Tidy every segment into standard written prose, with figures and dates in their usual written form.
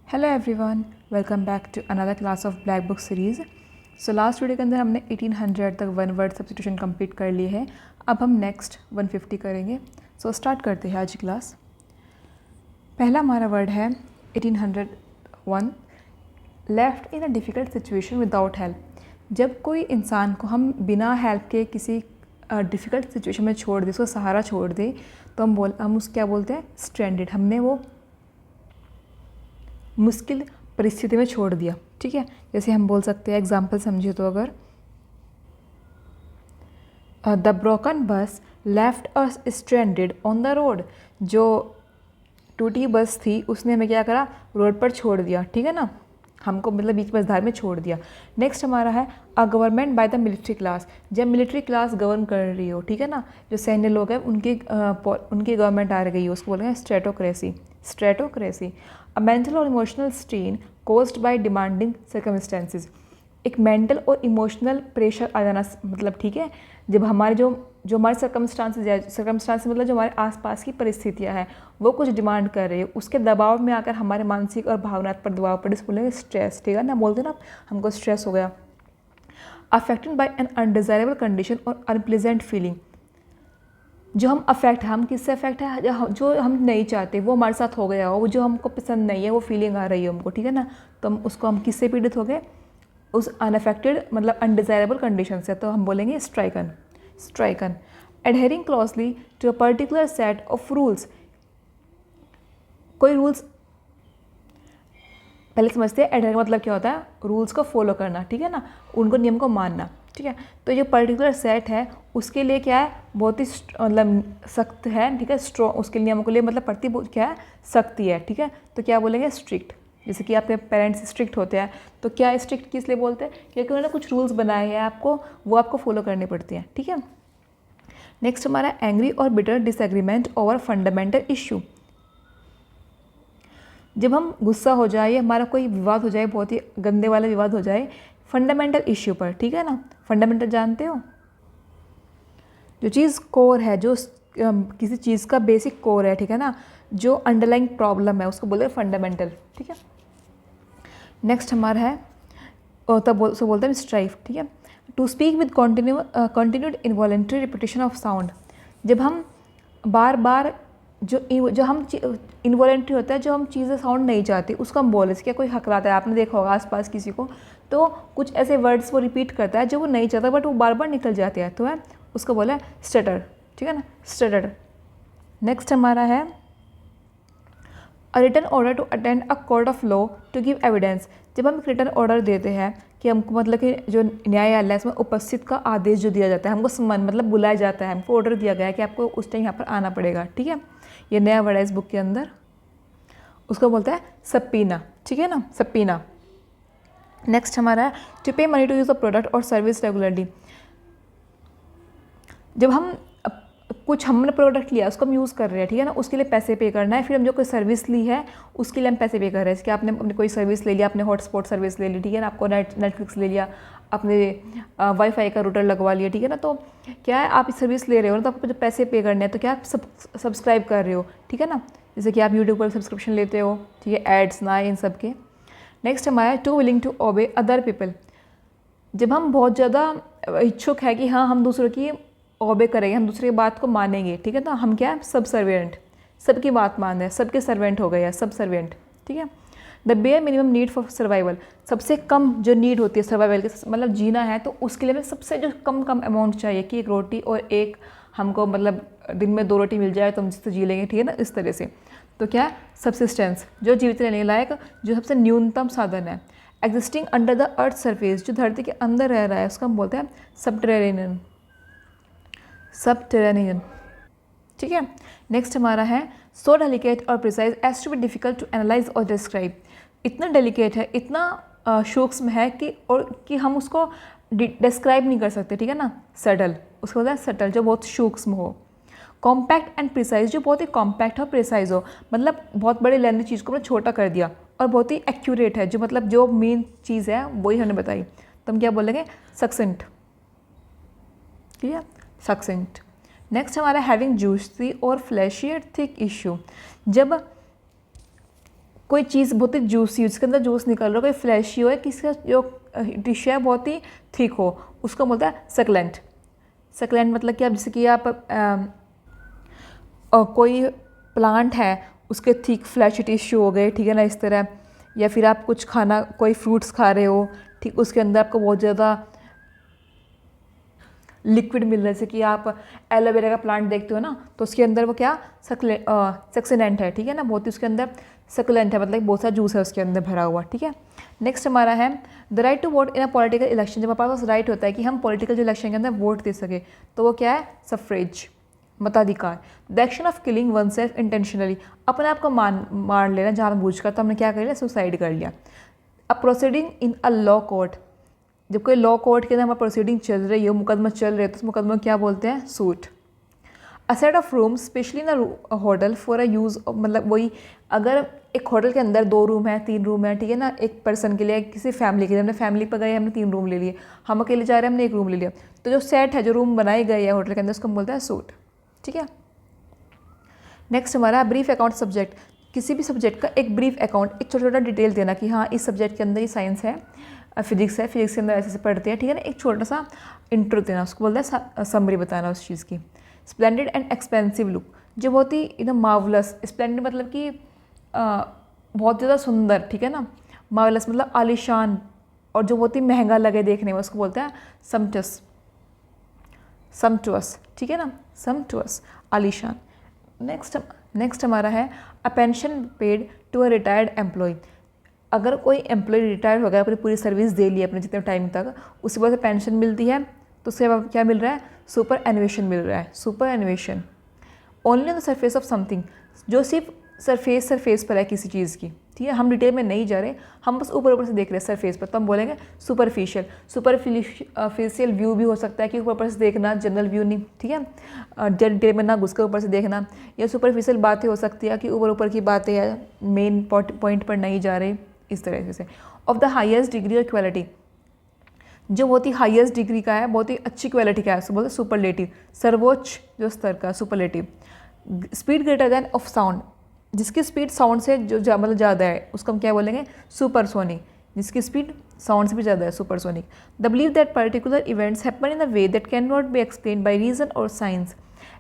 Hello everyone, welcome back to another class of black book series. So last video के अंदर हमने 1800 तक one word substitution complete कर ली है। अब हम नेक्स्ट 150 करेंगे। सो स्टार्ट करते हैं आज की क्लास। पहला हमारा वर्ड है 1801, left in a difficult situation without help. जब कोई इंसान को हम बिना हेल्प के किसी डिफ़िकल्ट सिचुएशन में छोड़ दें, उसको सहारा छोड़ दें, तो हम उस क्या बोलते हैं, स्ट्रैंडेड। हमने वो मुश्किल परिस्थिति में छोड़ दिया। ठीक है, जैसे हम बोल सकते हैं, एग्जाम्पल समझिए तो, अगर द ब्रोकन बस left us stranded on the road. जो टूटी बस थी उसने हमें क्या करा, रोड पर छोड़ दिया। ठीक है ना, हमको मतलब बीच बसधार में छोड़ दिया। नेक्स्ट हमारा है a government by the military class. जब मिलिट्री क्लास गवर्न कर रही हो, ठीक है ना, जो सैन्य लोग हैं उनकी गवर्नमेंट आ गई हो, उसको बोलते हैं स्ट्रेटोक्रेसी। स्ट्रेटोक्रेसी अ मेंटल और emotional strain caused by demanding circumstances. एक मेंटल और इमोशनल प्रेशर आ जाना, मतलब ठीक है, जब हमारे जो हमारे सर्कमस्टांसेस मतलब जो हमारे आसपास की परिस्थितियां हैं वो कुछ डिमांड कर रही है, उसके दबाव में आकर हमारे मानसिक और भावनात्मक पर दबाव पड़े, बोलेंगे स्ट्रेस। ठीक है ना, बोलते हैं ना, हमको स्ट्रेस हो गया। Affected by an undesirable condition और अनप्लेजेंट फीलिंग। जो हम अफेक्ट, हम किससे अफेक्ट है, जो हम नहीं चाहते वो हमारे साथ हो गया हो, वो जो हमको पसंद नहीं है, वो फीलिंग आ रही है हमको। ठीक है ना, तो हम किससे पीड़ित हो गए, उस अनअफेक्टेड मतलब अनडिजायरेबल कंडीशन से। तो हम बोलेंगे stricken. Stricken adhering closely to a particular set of rules. कोई रूल्स पहले समझते हैं। एडहेर मतलब क्या होता है, रूल्स को फॉलो करना। ठीक है ना, उनको नियम को मानना। ठीक है, तो जो पर्टिकुलर सेट है उसके लिए क्या है, बहुत ही मतलब सख्त है। ठीक है, स्ट्रॉन्ग, उसके नियमों के लिए मतलब पड़ती क्या है, सख्ती है। ठीक है, तो क्या बोलेंगे, स्ट्रिक्ट। जैसे कि आपके पेरेंट्स स्ट्रिक्ट होते हैं, तो क्या स्ट्रिक्ट किस लिए बोलते हैं, क्योंकि उन्होंने कुछ रूल्स बनाए हैं आपको, वो आपको फॉलो करने पड़ते हैं। ठीक है, नेक्स्ट हमारा एंग्री और bitter disagreement over fundamental issue. जब हम गुस्सा हो जाए या हमारा कोई विवाद हो जाए, बहुत ही गंदे वाला विवाद हो जाए फंडामेंटल इश्यू पर। ठीक है ना, फंडामेंटल जानते हो, जो चीज़ कोर है, जो किसी चीज़ का बेसिक कोर है। ठीक है ना, जो अंडरलाइंग प्रॉब्लम है उसको बोलते हैं फंडामेंटल। ठीक है, नेक्स्ट हमारा है सो बोलते हैं स्ट्राइफ। ठीक है, to speak with continued involuntary repetition of sound. जब हम बार बार जो हम इनवॉलेंट्री होता है, जो हम चीज़ें साउंड नहीं चाहती उसको हम बोले, क्या कोई हकलाता है, आपने देखा होगा आसपास किसी को, तो कुछ ऐसे वर्ड्स वो रिपीट करता है जो वो नहीं चाहता बट वो बार बार निकल जाते हैं, तो है उसको बोला है स्टटर। ठीक है ना, स्टटर। नेक्स्ट हमारा है a written order to attend a court of law to give evidence. जब हम एक रिटन ऑर्डर देते हैं कि हमको मतलब कि जो न्यायालय है उसमें उपस्थित का आदेश जो दिया जाता है, हमको सम्मान मतलब बुलाया जाता है, हमको ऑर्डर दिया गया है कि आपको उस टाइम यहाँ पर आना पड़ेगा। ठीक है, ये नया वर्ड है इस बुक के अंदर, उसको बोलता है सप्पीना। ठीक है ना, सप्पीना। नेक्स्ट हमारा है to pay money to use the product और सर्विस रेगुलरली। जब हम कुछ हमने प्रोडक्ट लिया, उसको हम यूज़ कर रहे हैं, ठीक है ना, उसके लिए पैसे पे करना है। फिर हम जो कोई सर्विस ली है उसके लिए हम पैसे पे कर रहे हैं। जैसे आपने अपनी कोई सर्विस ले लिया, आपने हॉटस्पॉट सर्विस ले ली, ठीक है ना, आपको नेटफ्लिक्स ले लिया, आपने वाईफाई का रूटर लगवा लिया। ठीक है ना, तो क्या है, आप इस सर्विस ले रहे हो ना, तो आपको जो पैसे पे करने हैं, तो क्या आप सब्सक्राइब कर रहे हो। ठीक है ना, जैसे कि आप यूट्यूब पर सब्सक्रिप्शन लेते हो, ठीक है, एड्स ना इन सब के। नेक्स्ट हमारा to willing to obey other people. जब हम बहुत ज़्यादा इच्छुक है कि हाँ हम दूसरों की ओबे करेंगे, हम दूसरे की बात को मानेंगे। ठीक है, तो हम क्या है, सब सर्वेंट, सबकी बात मान रहे हैं, सबके सर्वेंट हो गए हैं, सब सर्वेंट। ठीक है, the bare minimum need for survival. सबसे कम जो नीड होती है सर्वाइवल के, मतलब जीना है, तो उसके लिए हमें सबसे जो कम अमाउंट चाहिए कि एक रोटी और एक हमको मतलब दिन में 2 रोटी मिल जाए तो हम जिससे जी लेंगे। ठीक है ना, इस तरह से। तो क्या है, सब्सिस्टेंस, जो जीवित रहने लायक जो सबसे न्यूनतम साधन है। Existing under the earth surface, जो धरती के अंदर रह रहा है, उसका हम बोलते हैं सबटेरेनियन। सबटेरेनियन। ठीक है, नेक्स्ट हमारा है सो डेलिकेट और precise as to be difficult to analyse और डिस्क्राइब। इतना डेलिकेट है, इतना सूक्ष्म है कि हम उसको डिस्क्राइब नहीं कर सकते। ठीक है ना, सटल, उसको बोलते हैं सटल, जो बहुत सूक्ष्म हो। कॉम्पैक्ट एंड प्रिसाइज, जो बहुत ही कॉम्पैक्ट और प्रिसाइज हो, मतलब बहुत बड़ी लेंदी चीज़ को हमने छोटा कर दिया, और बहुत ही एक्यूरेट है, जो मतलब जो मेन चीज़ है वही हमने बताई, तो हम क्या बोलेंगे, सक्सेंट। ठीक है, सक्सेंट। नेक्स्ट हमारा हैविंग जूसी और फ्लैशी थिक इश्यू। जब कोई चीज़ बहुत ही जूसी, उसके अंदर जूस निकल रहा हो, कोई फ्लैशी हो, किसी का जो टिश्यू है बहुत ही थिक हो, उसको बोलता है सकलेंट। सकलेंट मतलब कि आप जैसे कि आप कोई प्लांट है उसके थिक फ्लैशी टिश्यू हो गए, ठीक है ना, इस तरह। या फिर आप कुछ खाना, कोई फ्रूट्स खा रहे हो, ठीक, उसके अंदर आपको बहुत ज़्यादा लिक्विड मिल रहा है, जैसे कि आप एलोवेरा का प्लांट देखते हो ना, तो उसके अंदर वो क्या सक्सिलेंट है, ठीक है ना, बहुत ही उसके अंदर सक्लेंट है, मतलब बहुत सा जूस है उसके अंदर भरा हुआ, ठीक है। नेक्स्ट हमारा है the right to vote in a political election. जब हमारे पास राइट होता है कि हम पॉलिटिकल जो इलेक्शन के अंदर वोट दे सके, तो वो क्या है, सफ्रेज, मताधिकार। The action of killing one self intentionally, अपने आप को मार लेना जानबूझकर, तो हमने क्या कर लिया, सुसाइड कर लिया। A proceeding in a law court, जब कोई लॉ कोर्ट के अंदर हमारा प्रोसीडिंग चल रही हो, मुकदमा चल रहे हो, तो उस मुकदमा को क्या बोलते हैं, suit. A set of rooms specially in a hotel for a use, मतलब वही अगर एक होटल के अंदर 2 रूम है, 3 रूम है, ठीक है ना, एक पर्सन के लिए, किसी फैमिली के लिए, हमने फैमिली पर गए, हमने 3 रूम ले लिए, हम अकेले जा रहे हैं, हमने 1 रूम ले लिया, तो जो सेट है, जो रूम बनाए गए हैं होटल के अंदर, उसको हम बोलते हैं सूट, ठीक है। नेक्स्ट हमारा ब्रीफ अकाउंट सब्जेक्ट, किसी भी सब्जेक्ट का एक ब्रीफ अकाउंट, एक छोटा छोटा डिटेल देना कि हाँ इस सब्जेक्ट के अंदर ये साइंस है, फिजिक्स है, फिजिक्स के अंदर ऐसे ऐसे पढ़ते हैं, ठीक है ना, एक छोटा सा इंट्रो देना, उसको बोलते हैं समरी बताना उस चीज़ की। स्प्लेंडेड एंड एक्सपेंसिव लुक, जो बहुत ही एकदम मार्वलस, स्प्लेंडेड मतलब कि बहुत ज़्यादा सुंदर, ठीक है ना, मार्वलस मतलब आलीशान, और जो बहुत ही महंगा लगे देखने में, उसको बोलते हैं समटस, समटुअस, ठीक है ना, समटुअस, आलीशान। नेक्स्ट हमारा है a pension paid to a retired employee. अगर कोई एम्प्लॉय रिटायर हो गया, अपनी पूरी सर्विस दे ली अपने जितने टाइम तक, उसके बाद पेंशन मिलती है, तो उसके बाद क्या मिल रहा है, सुपर एनुएशन मिल रहा है, superannuation. Only on the surface of something, जो सिर्फ सरफेस पर है किसी चीज़ की, ठीक है, हम डिटेल में नहीं जा रहे, हम बस ऊपर ऊपर से देख रहे हैं सरफेस पर, तो हम बोलेंगे सुपरफिशियल व्यू भी हो सकता है कि ऊपर से देखना, जनरल व्यू नहीं, ठीक है, डिटेल में ना घुस कर ऊपर से देखना, या सुपरफिशियल बातें हो सकती है कि ऊपर ऊपर की बातें हैं, मेन पॉइंट पर नहीं जा रहे, इस तरह से। ऑफ द हाईएस्ट डिग्री और क्वालिटी, जो बहुत ही हाईएस्ट डिग्री का है, बहुत ही अच्छी क्वालिटी का है, उसको बोलते हैं सुपरलेटिव, सर्वोच्च जो स्तर का, superlative. Speed greater than of sound, जिसकी स्पीड साउंड से जो मतलब ज़्यादा है, उसको हम क्या बोलेंगे, सुपरसोनिक, जिसकी स्पीड साउंड से भी ज़्यादा है, supersonic. The believe that particular events happen in a way that can not be explain by reason और साइंस,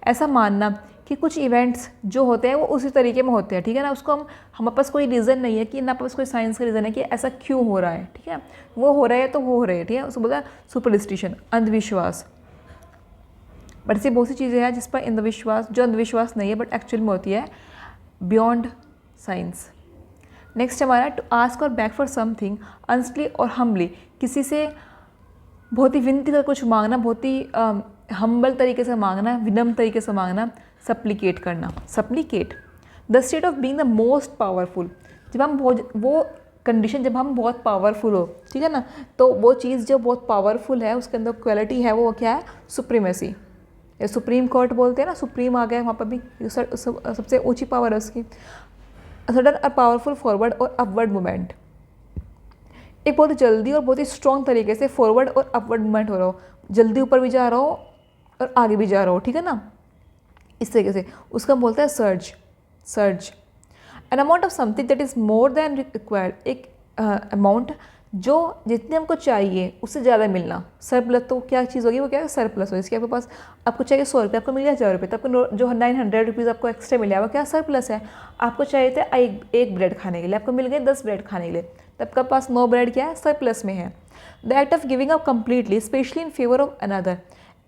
ऐसा मानना कि कुछ इवेंट्स जो होते हैं वो उसी तरीके में होते हैं, ठीक है ना, उसको हम हमारे पास कोई रीज़न नहीं है कि ना पास कोई साइंस का रीज़न है कि ऐसा क्यों हो रहा है, ठीक है, वो हो रहा है तो वो हो रहा है, ठीक है, उसको बोलता है सुपरस्टिशन, अंधविश्वास। बट ऐसी बहुत सी चीज़ें हैं जिस पर अंधविश्वास, जो अंधविश्वास नहीं है बट एक्चुअल में होती है, बियॉन्ड साइंस। नेक्स्ट हमारा टू आस्क और बैक फॉर समथिंग अनस्टली और हम्बली, किसी से बहुत ही विनती कर कुछ मांगना, बहुत ही हम्बल तरीके से मांगना, विनम्र तरीके से मांगना, सप्लीकेट करना, supplicate. The state of being the most powerful, जब हम वो कंडीशन जब हम बहुत पावरफुल हो, ठीक है ना, तो वो चीज़ जो बहुत पावरफुल है उसके अंदर क्वालिटी है, वो क्या है, सुप्रीमेसी, या सुप्रीम कोर्ट बोलते हैं ना, सुप्रीम आ गया वहाँ पर भी, सबसे ऊंची पावर है उसकी। सडन और पावरफुल फॉरवर्ड और अपवर्ड मूवमेंट, एक बहुत ही जल्दी और बहुत ही स्ट्रॉन्ग तरीके से फॉरवर्ड और अपवर्ड मूवमेंट हो रहा हो, जल्दी ऊपर भी जा रहा हो और आगे भी जा रहा हो, ठीक है ना, इस तरीके से, उसका बोलता है surge, surge. An amount of something that is more than required, एक अमाउंट जो जितने हमको चाहिए उससे ज़्यादा मिलना, सरप्लस, तो क्या चीज़ होगी, वो क्या है, सरप्लस होगी। इसके आपके पास आपको चाहिए 100 रुपये, आपको मिल गया 1000 रुपये, तो आपको जो 900 रुपीज़ आपको एक्स्ट्रा मिला, वो क्या सरप्लस है। आपको चाहिए थे एक ब्रेड खाने के लिए, आपको मिल गए 10 ब्रेड खाने के लिए, तो आपके पास 9 ब्रेड क्या है, सरप्लस में है। The act of giving up completely specially in favour of another,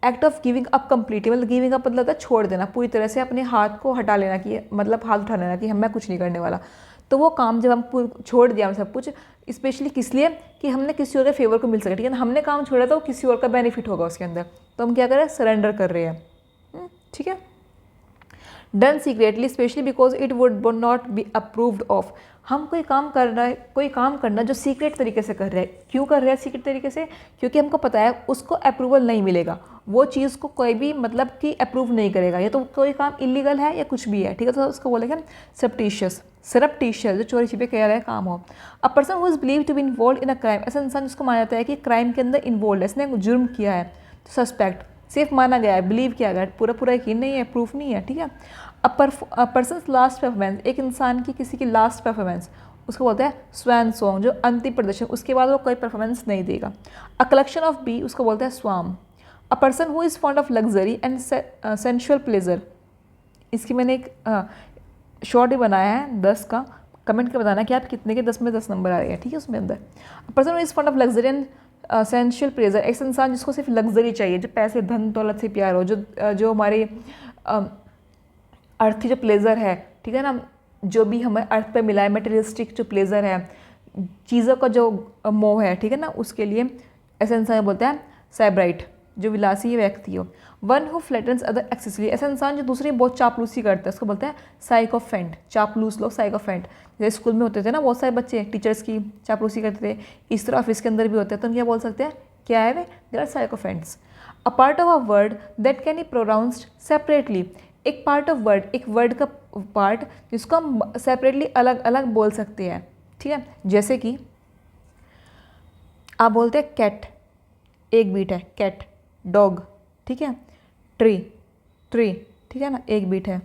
act of giving up completely मतलब गिविंग अप मतलब छोड़ देना, पूरी तरह से अपने हाथ को हटा लेना, कि मतलब हाथ उठा लेना कि मैं कुछ नहीं करने वाला। तो वो काम जब हम छोड़ दिया, हम सब कुछ, स्पेशली किस लिए, कि हमने किसी और के फेवर को मिल सके, ठीक है ना, हमने काम छोड़ा तो किसी और का बेनिफिट होगा उसके अंदर, तो हम क्या कर रहे हैं, सरेंडर कर रहे हैं, ठीक है। Done secretly specially because it would not be approved of, हम कोई काम कर रहा है, कोई काम करना जो सीक्रेट तरीके से कर रहे हैं, क्यों कर रहे हैं सीक्रेट तरीके से, क्योंकि हमको पता है उसको अप्रूवल नहीं मिलेगा, वो चीज़ को कोई भी मतलब कि अप्रूव नहीं करेगा, या तो कोई काम इलीगल है या कुछ भी है, ठीक है, तो उसको बोलेंगे सरप्टिशियस, सरप्टिशियस जो चोरी छिपे कह रहा है काम हो। A person who is believe to be involve in a crime, ऐसा इंसान जिसको माना जाता है कि क्राइम के अंदर इन्वॉल्व है, इसने जुर्म किया है, तो सस्पेक्ट, सिर्फ माना गया है, बिलीव किया गया है, पूरा यकीन नहीं है, प्रूफ नहीं है, ठीक है। अ पर्सन लास्ट परफॉर्मेंस, एक इंसान की किसी की लास्ट परफॉर्मेंस, उसको बोलते हैं स्वैन सॉन्ग, जो अंतिम प्रदर्शन, उसके बाद वो कोई परफॉर्मेंस नहीं देगा। अ कलेक्शन ऑफ बी उसको बोलते हैं स्वाम। A person who is fond of luxury and sensual pleasure, इसकी मैंने एक शॉर्ट ही बनाया है 10 का, कमेंट करके बताना कि आप कितने के 10 में 10 नंबर आ रहे हैं, ठीक है उसमें अंदर। Person is fond of luxury and sensual pleasure, एक इंसान जिसको सिर्फ लग्जरी चाहिए, जो पैसे धन दौलत से प्यार हो, जो हमारे अर्थ की जो प्लेजर है, ठीक है ना, जो भी हमें अर्थ पे मिला है, मटेरियलिस्टिक जो प्लेजर है, चीज़ों का जो मोह है, ठीक है ना, उसके लिए ऐसे इंसान बोलते हैं साइब्राइट, जो विलासी व्यक्ति हो। वन हु फ्लैटन्स अदर एक्सेसरी, ऐसा इंसान जो दूसरी बहुत चापलूसी करता है, उसको बोलते हैं साइकोफेंट। चापलूस लोग साइकोफेंट, जैसे स्कूल में होते थे ना बहुत सारे बच्चे टीचर्स की चापलूसी करते थे, इस तरह ऑफिस के अंदर भी होते हैं, तो हम क्या बोल सकते हैं, क्या है वे, they are sycophants. A part of a word that can be pronounced separately, एक पार्ट ऑफ वर्ड, एक वर्ड का पार्ट जिसको हम सेपरेटली अलग अलग बोल सकते हैं, ठीक है। जैसे कि आप बोलते हैं कैट, एक बीट है, कैट, डॉग, ठीक है, ट्री, ट्री, ठीक है ना, एक बीट है।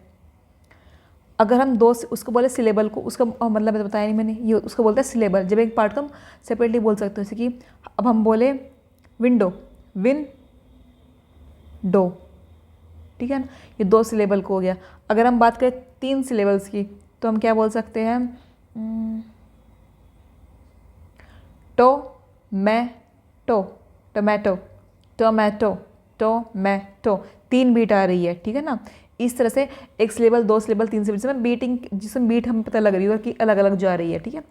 अगर हम दो उसको बोले सिलेबल को, उसका मतलब बताया नहीं मैंने, ये उसको बोलते हैं सिलेबल, जब एक पार्ट को हम सेपरेटली बोल सकते हैं। जैसे कि अब हम बोले विंडो, विन डो, ठीक है ना, ये 2 सिलेबल को हो गया। अगर हम बात करें 3 सिलेबल्स की, तो हम क्या बोल सकते हैं, टो मैं टो, टोमेटो, टोमेटो, टोमेटो, 3 बीट आ रही है, ठीक है ना। इस तरह से एक सिलेबल, 2 सिलेबल, 3 सिलेबल, जिसमें बीटिंग, जिसमें बीट हमें पता लग रही है कि अलग अलग जा रही है, ठीक है।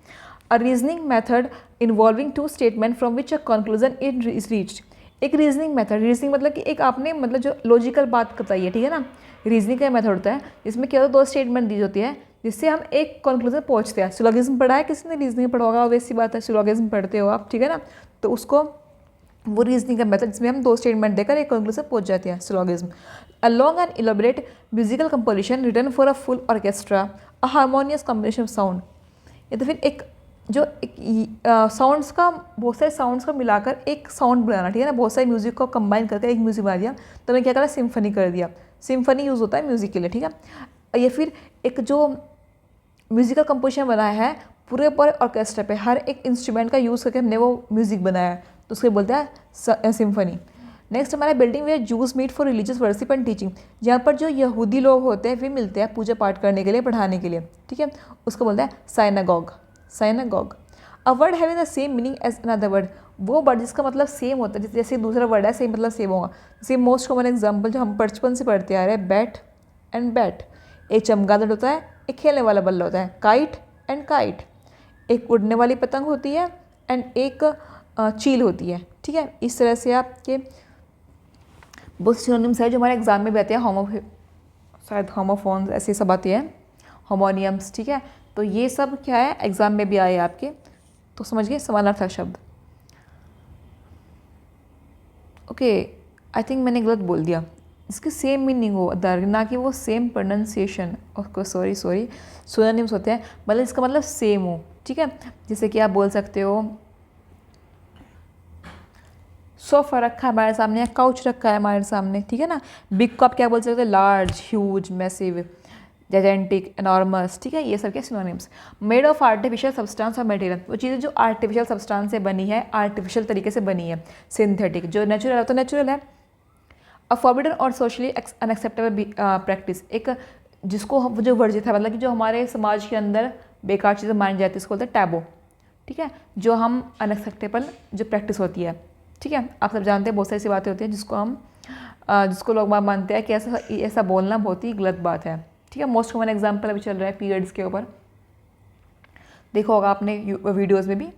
A reasoning method involving 2 statement from which a conclusion is reached, एक रीजनिंग मेथड, रीजनिंग मतलब कि एक आपने मतलब जो लॉजिकल बात बताई है, ठीक है ना। रीजनिंग का मेथड होता है जिसमें क्या होता है, 2 स्टेटमेंट दी होती है जिससे हम एक कंक्लूजन पहुंचते हैं। सिलोगिज्म पढ़ा है किसी ने, रीजनिंग पढ़ा होगा, वैसी बात है, सिलोगिज्म पढ़ते हो आप, ठीक है ना, तो उसको वो रीजनिंग का मेथड जिसमें हम 2 स्टेटमेंट देकर एक कंक्लूजन पहुंच जाते हैं, syllogism. A long and elaborate musical composition written for a full orchestra, a harmonious combination of sound, या तो फिर एक जो साउंड्स का, बहुत सारे साउंड्स को मिलाकर एक साउंड बनाना, ठीक है ना, बहुत सारे म्यूजिक को कंबाइन करके एक म्यूजिक बना दिया, तो मैंने क्या करा, सिम्फनी कर दिया। सिम्फनी यूज़ होता है म्यूजिक के लिए, ठीक है। या फिर एक जो म्यूजिकल कंपोजिशन बनाया है पूरे ऑर्केस्ट्रा पे, हर एक इंस्ट्रूमेंट का यूज़ करके हमने वो म्यूजिक बनाया है, तो उसको बोलते हैं सिम्फनी। नेक्स्ट हमारा building where Jews meet for religious worship and teaching, जहाँ पर जो यहूदी लोग होते हैं वे मिलते हैं पूजा पाठ करने के लिए, पढ़ाने के लिए, ठीक है, उसको बोलते हैं synagogue, synagogue. A word having the same meaning as another word, वो वर्ड जिसका मतलब सेम होता है, जैसे दूसरा वर्ड है सेम मतलब सेम होगा। जैसे मोस्ट कॉमन एग्जाम्पल जो हम बचपन से पढ़ते आ रहे हैं, बैट एंड बैट, एक चमगादड़ होता है, एक खेलने वाला बल्ला होता है, काइट एंड काइट, एक उड़ने वाली पतंग होती है एंड एक चील होती है, ठीक है। इस तरह से आपके बहुत सिनोनिम्स है जो हमारे एग्जाम में भी आते हैं, शायद होमोफोन्स ऐसे सब आती है, होमोनियम्स, ठीक है। तो ये सब क्या है, एग्जाम में भी आए आपके, तो समझ गए, समानार्थक शब्द। ओके, आई थिंक मैंने गलत बोल दिया, इसकी सेम मीनिंग हो अदर, ना कि वो same pronunciation. Okay sorry, synonyms होते हैं, मतलब इसका मतलब सेम हो, ठीक है। जैसे कि आप बोल सकते हो सोफा रखा है हमारे सामने, या काउच रखा है हमारे सामने, ठीक है ना। बिग को आप क्या बोल सकते हो, लार्ज, ह्यूज, मैसिव, जायजेंटिक, एनॉर्मस, ठीक है। ये सब क्या synonyms. Made of artificial substance और मटेरियल, वो चीज़ें जो आर्टिफिशियल सब्सटेंस से बनी है, आर्टिफिशियल तरीके से बनी है। सिंथेटिक, जो नेचुरल है तो नेचुरल है। अ फॉरबिडन और सोशली अनएक्सेप्टेबल प्रैक्टिस, एक जिसको जो वर्जित है, मतलब कि जो हमारे समाज के अंदर बेकार चीज़ें मानी जाती है, इसको बोलते हैं टैबू, ठीक है। जो हम अनएक्सेप्टेबल जो प्रैक्टिस होती है, ठीक है, आप सब जानते हैं बहुत सारी सी बातें होती हैं जिसको लोग मानते हैं कि ऐसा बोलना बहुत ही गलत बात है, ठीक है। मोस्ट कॉमन एग्जाम्पल अभी चल रहा है पीरियड्स के ऊपर, देखा होगा आपने वीडियोज़ में भी,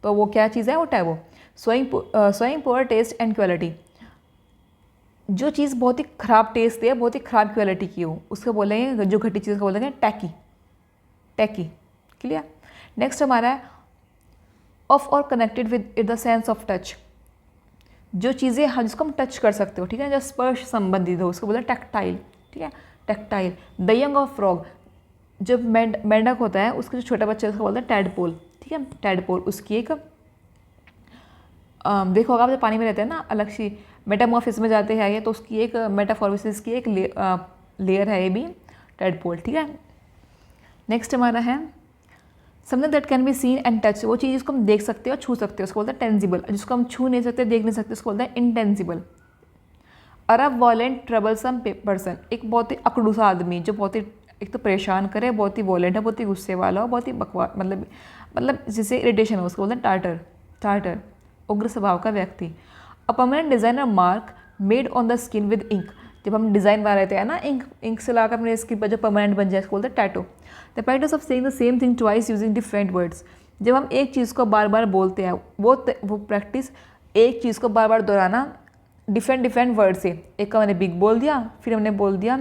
तो वो क्या चीज़ है, वो taboo. Showing poor taste and quality, जो चीज़ बहुत ही ख़राब टेस्ट है, बहुत ही ख़राब क्वालिटी की हो, उसको बोलेंगे, जो घटी चीज़ को बोलेंगे टैकी, टैकी, क्लियर। नेक्स्ट हमारा है ऑफ और connected with the sense of touch, जो चीज़ें हम जिसको हम टच कर सकते हो, ठीक है, जो स्पर्श संबंधित हो, उसको बोलते हैं टैक्टाइल, ठीक है, tactile. The young of frog, जब मेंढक होता है उसके जो छोटा बच्चा उसको बोलते हैं टैडपोल, ठीक है, टैडपोल। उसकी एक देखो होगा आप जब पानी में रहते हैं ना, अलग सी मेटामॉर्फिस में जाते हैं ये, तो उसकी एक मेटाफॉर्मिसिस की एक लेयर है ये भी, टैडपोल, ठीक है। नेक्स्ट हमारा है something that can be seen and touch, वो चीज़ जिसको हम देख सकते हो, छू सकते हो, उसको बोलते हैं टेंजिबल। जिसको हम छू नहीं सकते, देख नहीं सकते, उसको बोलते हैं इंटेंजिबल। और अ वॉलेंट ट्रबलसम पर्सन, एक बहुत ही अकड़ूसा आदमी जो बहुत ही एक तो परेशान करे, बहुत ही वॉलेंट है, बहुत ही गुस्से वाला हो, बहुत ही बकवास, मतलब जिसे इरिटेशन हो, उसको बोलते हैं टार्टर। टार्टर, उग्र स्वभाव का व्यक्ति। A permanent designer mark made on the skin with ink, जब हम डिज़ाइन बना लेते हैं ना, इंक से लाकर अपने स्किन पर जो परमानेंट बन जाए, उसको बोलते हैं tattoo. The practice of saying the same thing twice using different words, जब हम एक चीज़ को बार बार बोलते हैं, वो प्रैक्टिस, एक चीज़ को बार बार दोहराना डिफरेंट वर्ड से। एक का मैंने बिग बोल दिया, फिर हमने बोल दिया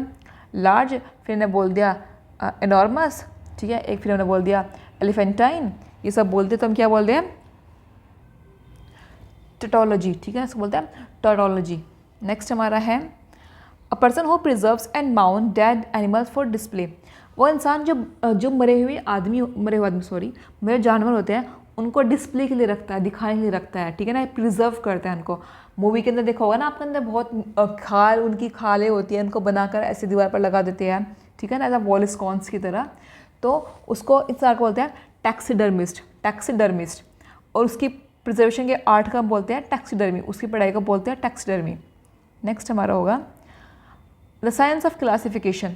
लार्ज, फिर हमने बोल दिया एनॉर्मस, ठीक है, एक फिर हमने बोल दिया एलिफेंटाइन, ये सब बोलते तो हम क्या बोलते हैं, टोटोलॉजी, ठीक है, इसको बोलते हैं टोटोलॉजी। नेक्स्ट हमारा है a person who preserves and mount dead animals for display, वो इंसान जो मरे हुए जानवर होते हैं, उनको डिस्प्ले के लिए रखता है, दिखाने के लिए रखता है, ठीक है ना, प्रिजर्व करता है उनको। मूवी के अंदर देखा होगा ना आपके अंदर, बहुत उनकी खालें होती हैं, उनको बनाकर ऐसे दीवार पर लगा देते हैं, ठीक है ना, एज अ वॉल स्कॉन्स की तरह। तो उसको इंसान को बोलते हैं टैक्सीडर्मिस्ट। और उसकी प्रिजर्वेशन के आर्ट का बोलते हैं टैक्सीडर्मी, उसकी पढ़ाई को बोलते हैं टैक्सीडर्मी। नेक्स्ट हमारा होगा द साइंस ऑफ क्लासिफिकेशन,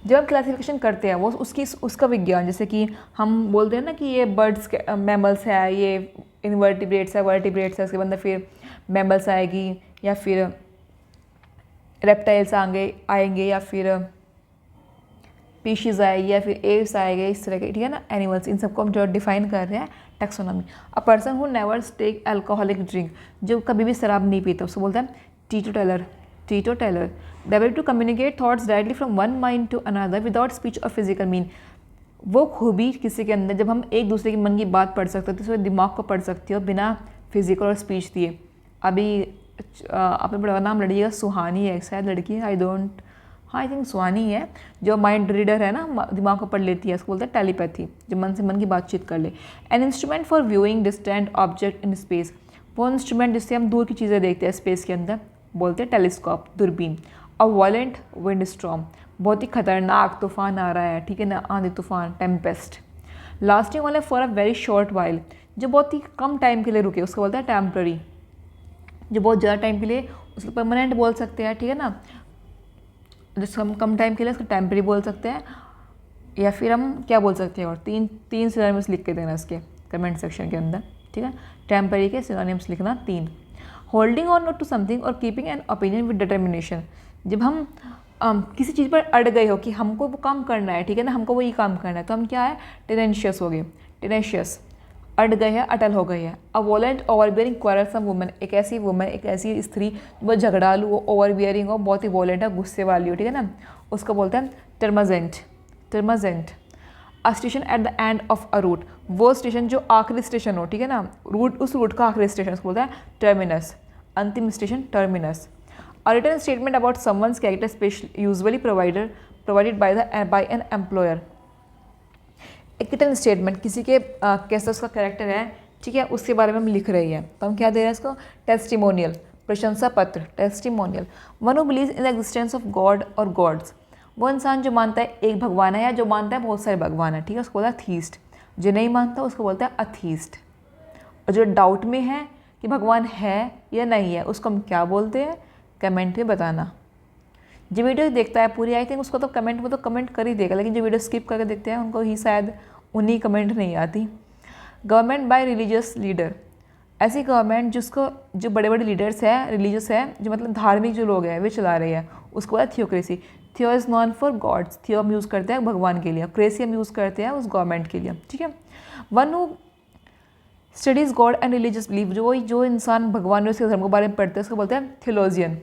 जब हम क्लासिफिकेशन करते हैं वो उसका विज्ञान, जैसे कि हम बोलते हैं ना कि ये बर्ड्स के मैमल्स है, ये इनवर्टिब्रेट्स है, वर्टिब्रेट्स है, उसके बाद फिर मैमल्स आएगी, या फिर रेप्टाइल्स आएंगे, या फिर स्पीशीज़ आएगी, या फिर एव्स आएंगे, इस तरह के, ठीक है ना, एनिमल्स, इन सबको हम जो डिफाइन कर रहे हैं taxonomy. A person who never take alcoholic drink, जो कभी भी शराब नहीं पीता, उसको बोलते हैं teetotaller. The ability to communicate thoughts directly from one mind to another without speech और फिजिकल मीन, वो खूबी किसी के अंदर, जब हम एक दूसरे के मन की बात पढ़ सकते हो, तो उसके दिमाग को पढ़ सकती हो बिना फिजिकल और स्पीच दिए। अभी आपने बड़ा नाम लड़िएगा, सुहानी है शायद लड़की, आई थिंक सुहानी है, जो माइंड रीडर है ना, दिमाग को पढ़ लेती है, उसको बोलते हैं टेलीपैथी, जो मन से मन की बातचीत कर ले। An instrument for viewing distant object in space, वो इंस्ट्रूमेंट जिससे हम दूर की चीज़ें देखते हैं स्पेस के अंदर, बोलते हैं टेलीस्कोप, दूरबीन। अ वायलेंट विंड स्टॉर्म, बहुत ही खतरनाक तूफान आ रहा है, ठीक है ना, आंधी तूफान, Tempest. Lasting only for a very short while, जो बहुत ही कम टाइम के लिए रुके, उसको बोलते हैं टेम्पररी। जो बहुत ज़्यादा टाइम के लिए, उसको परमानेंट बोल सकते हैं, ठीक है ना, जिसको हम कम टाइम के लिए उसको टेम्पररी बोल सकते हैं, या फिर हम क्या बोल सकते हैं, और तीन सिनोनिम्स लिख के देना इसके कमेंट सेक्शन के अंदर, ठीक है, टेम्पररी के सिनोनिम्स लिखना 3। होल्डिंग ऑन टू समथिंग और keeping an opinion with determination, जब हम किसी चीज़ पर अड़ गए हो कि हमको वो काम करना है, ठीक है ना, हमको वही काम करना है, तो हम क्या है, टेनेशियस हो गए, टेनेशियस, अड़ गए हैं, अटल हो गए हैं। अ वॉलेंट ओवरबियरिंग क्वारलसम वुमन, एक ऐसी स्त्री वो झगड़ालू हो, ओवरबियरिंग हो, बहुत ही वॉलेंट है, गुस्से वाली हो, ठीक है ना, उसको बोलते हैं टर्माजेंट। A station at the end of a route, वो स्टेशन जो आखिरी स्टेशन हो, ठीक है ना, उस रूट का आखिरी स्टेशन उसको बोलता है टर्मिनस, अंतिम station terminus. A written statement about someone's character usually provided by an employer, एक रिटन स्टेटमेंट किसी के कैसा उसका कैरेक्टर है, ठीक है, उसके बारे में हम लिख रही है, तो हम क्या दे रहे हैं इसको, टेस्टिमोनियल, प्रशंसा पत्र, testimonial. One who believes in the existence of God और गॉड्स, वो इंसान जो मानता है एक भगवान है, या जो मानता है बहुत सारे भगवान है, ठीक है, उसको बोलता है थीस्ट। जो नहीं मानता उसको बोलता है अथीस्ट। और जो डाउट में है कि भगवान है या नहीं है, उसको हम क्या बोलते हैं, कमेंट में बताना। जो वीडियो देखता है पूरी, आई थिंक उसको तो कमेंट में तो कमेंट कर ही देगा, लेकिन जो वीडियो स्किप करके देखते हैं उनको ही शायद उन्हीं कमेंट नहीं आती। गवर्नमेंट बाय रिलीजियस लीडर, ऐसी गवर्नमेंट जो बड़े बड़े लीडर्स हैं, रिलीजियस है, जो मतलब धार्मिक जो लोग हैं वे चला रहे हैं, उसको बोला थियोक्रेसी। थियो इज़ नॉन फॉर गॉड्स, थियो हम यूज़ करते हैं भगवान के लिए, क्रेसी हम यूज़ करते हैं उस गवर्नमेंट के लिए, ठीक है। One who studies God and religious belief, जो इंसान भगवान और उसके धर्म के बारे में पढ़ते हैं उसको बोलते हैं थियोलॉजियन।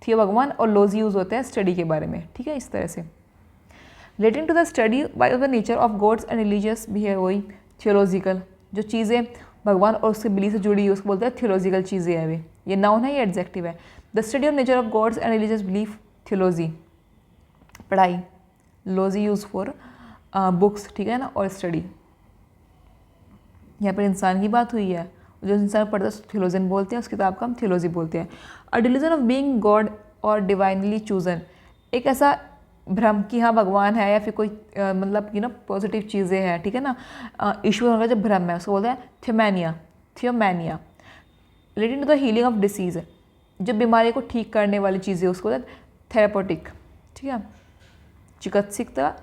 थियो भगवान और लॉजी यूज़ होते हैं स्टडी के बारे में, ठीक है, इस तरह से। Relating to the study by the nature of gods and religious behaviour, वही थियोलॉजिकल, जो चीज़ें भगवान और उसके बिलीफ से जुड़ी हुई उसको बोलते हैं थियोलॉजिकल चीज़ें हैं वे, ये नाउन है, ये एडजेक्टिव है। The study of nature of gods and religious belief, theology, पढ़ाई, लॉजी यूज फॉर बुक्स, ठीक है ना, और स्टडी। यहाँ पर इंसान की बात हुई है, जो इंसान पढ़ता है थियोलॉजियन बोलते हैं, उस किताब का हम थियोलॉजी बोलते हैं। अ डिलीजन ऑफ बीइंग गॉड और डिवाइनली चूजन, एक ऐसा भ्रम कि हाँ भगवान है या फिर कोई मतलब पॉजिटिव चीज़ें हैं, ठीक है ना। ईश्वर होगा जब भ्रम है उसको बोलते हैं theomania. Theomania related to the healing of disease, जो बीमारी को ठीक करने वाली चीज़ें उसको बोलते हैं थेरापोटिक, ठीक है। चिकित्सा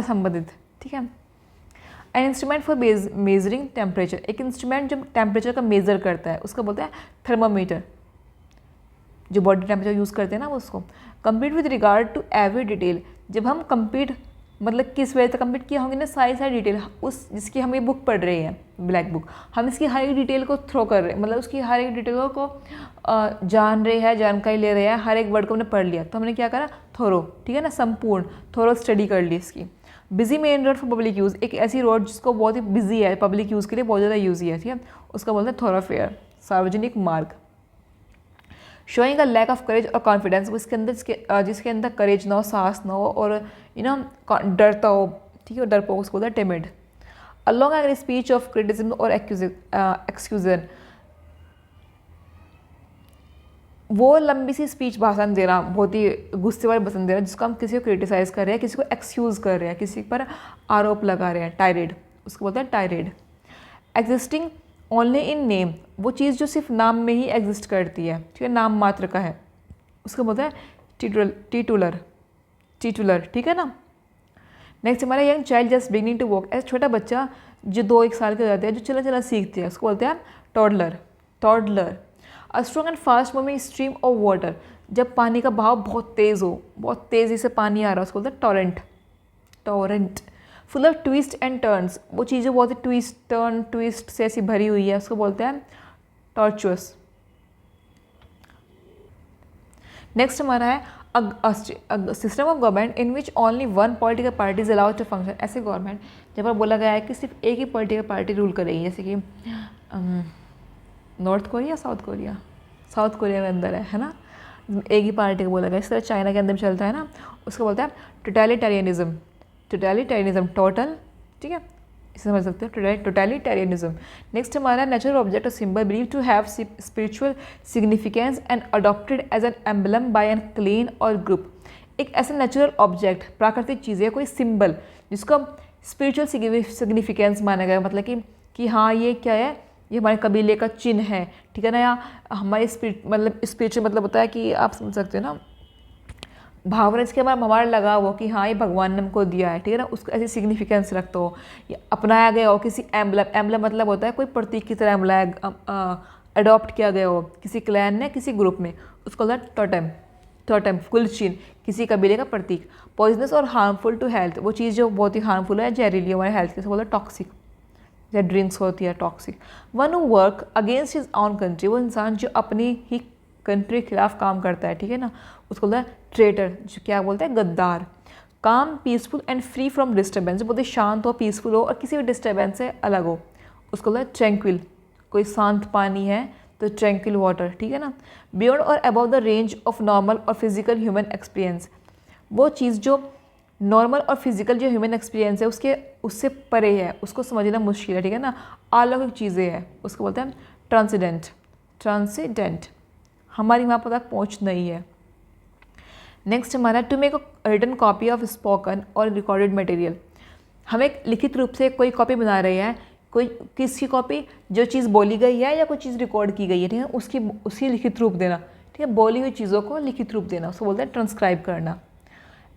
संबंधित, ठीक है। An instrument for measuring temperature, एक इंस्ट्रूमेंट जो टेम्परेचर का मेज़र करता है उसको बोलते हैं थर्मामीटर। जो बॉडी टेम्परेचर यूज़ करते हैं ना उसको। Complete with regard to every detail, जब हम कंप्लीट मतलब किस वजह से कंप्लीट किया होंगे ना सारी डिटेल, उस जिसकी हम ये बुक पढ़ रहे हैं ब्लैक बुक, हम इसकी हर एक डिटेल को थ्रो कर रहे हैं, मतलब उसकी हर एक डिटेल को जान रहे हैं, जानकारी ले रहे हैं, हर एक वर्ड को हमने पढ़ लिया, तो हमने क्या करा थोरो, ठीक है ना, संपूर्ण थोरो स्टडी कर ली इसकी। Busy main road for public use, एक ऐसी रोड जिसको बहुत ही बिजी है, पब्लिक यूज़ के लिए बहुत ज़्यादा यूज़ है, ठीक है, उसका बोलते हैं थोरोफेयर, सार्वजनिक मार्ग। Showing a lack of courage और कॉन्फिडेंस, इसके अंदर जिसके अंदर करेज ना हो, साहस ना हो और डरता हो, ठीक है, डरपोक उसको बोलता है timid. A long an speech of criticism और एक्सक्यूजन, वो लंबी सी स्पीच भाषण देना, बहुत ही गुस्से वाले भाषण देना जिसको हम किसी को क्रिटिसाइज़ कर रहे हैं, किसी को एक्सक्यूज़ कर रहे हैं, किसी पर आरोप लगा रहे हैं, टायरेड उसको बोलते हैं tired. Existing only in name, वो चीज़ जो सिर्फ नाम में ही एग्जिस्ट करती है, ठीक है, नाम मात्र का है, उसको बोलते हैं टिटुलर, ठीक है ना। नेक्स्ट हमारा young child just beginning to walk, ऐसा छोटा बच्चा जो 2-1 साल के हो जाते हैं, जो चलना सीखते हैं, उसको बोलते हैं toddler. A strong and fast moving stream of water, जब पानी का बहाव बहुत तेज़ हो, बहुत तेज़ी से पानी आ रहा है, उसको बोलते हैं torrent. Full of twist and turns, वो चीज़ें बहुत ही ट्विस्ट से ऐसी भरी हुई है, उसको बोलते हैं टॉर्चुअस। नेक्स्ट हमारा है system of government in which only one political party is allowed to function, ऐसे गवर्नमेंट जब पर बोला गया है कि सिर्फ एक ही पॉलिटिकल पार्टी रूल करेगी, जैसे कि नॉर्थ कोरिया साउथ कोरिया में अंदर है ना, एक ही पार्टी को बोला गया। इस तरह चाइना के अंदर भी चलता है ना, उसको बोलते हैं टोटलिटेरियनिज्म, टोटल, ठीक है, इसे समझ सकते हो, टोटलिटेरियनिज्म। नेक्स्ट हमारा नेचुरल ऑब्जेक्ट और symbol believe to have spiritual significance and adopted as an emblem by an clan और ग्रुप, एक ऐसा नेचुरल ऑब्जेक्ट प्राकृतिक चीज़ है, कोई सिंबल जिसको स्पिरिचुअल सिग्निफिकेंस माना गया, मतलब कि हाँ ये क्या है, ये हमारे कबीले का चिन्ह है, ठीक है ना, या हमारे स्पिरिचुअल मतलब होता है कि आप समझ सकते हो ना, भावना इसके हमारा लगा हो कि हाँ ये भगवान ने हमको दिया है, ठीक है ना, उसको ऐसी सिग्निफिकेंस रखते हो, या अपनाया गया हो किसी एम्बलम मतलब होता है कोई प्रतीक की तरह अडॉप्ट किया गया हो किसी क्लैन ने, किसी ग्रुप में, उसको बोलता है टोटेम कुल चिन्ह, किसी कबीले का प्रतीक। पॉइजनस और हार्मफुल टू हेल्थ, वो चीज़ जो बहुत ही हार्मफुल है, जहरीली हमारे हेल्थ के, बोलता है टॉक्सिक, या ड्रिंक्स होती है toxic. One who work against his on country, वो इंसान जो अपनी ही कंट्री के खिलाफ काम करता है, ठीक है ना, उसको बोलता है ट्रेटर, जो क्या बोलते हैं गद्दार। काम peaceful and free from disturbance, बहुत ही शांत हो, पीसफुल हो और किसी भी डिस्टर्बेंस से अलग हो, उसको बोलता है ट्रैंक्विल, कोई शांत पानी है तो ट्रैंक्विल वाटर, ठीक है ना। बियॉन्ड और above the range of normal और फिजिकल ह्यूमन एक्सपीरियंस, वो चीज़ जो नॉर्मल और फिजिकल जो ह्यूमन एक्सपीरियंस है उससे परे है, उसको समझना मुश्किल है, ठीक है ना, अलौकिक चीज़ें हैं, उसको बोलते हैं ट्रांसीडेंट, हमारी वहाँ पर तक पहुँच नहीं है। नेक्स्ट हमारा to make a written copy of spoken और रिकॉर्डेड मटेरियल, हम एक लिखित रूप से कोई कॉपी बना रहे हैं, कोई किसकी कॉपी, जो चीज़ बोली गई है या कोई चीज़ रिकॉर्ड की गई है, ठीक है, उसकी लिखित रूप देना, ठीक है, बोली हुई चीज़ों को लिखित रूप देना, उसको बोलते हैं ट्रांसक्राइब करना।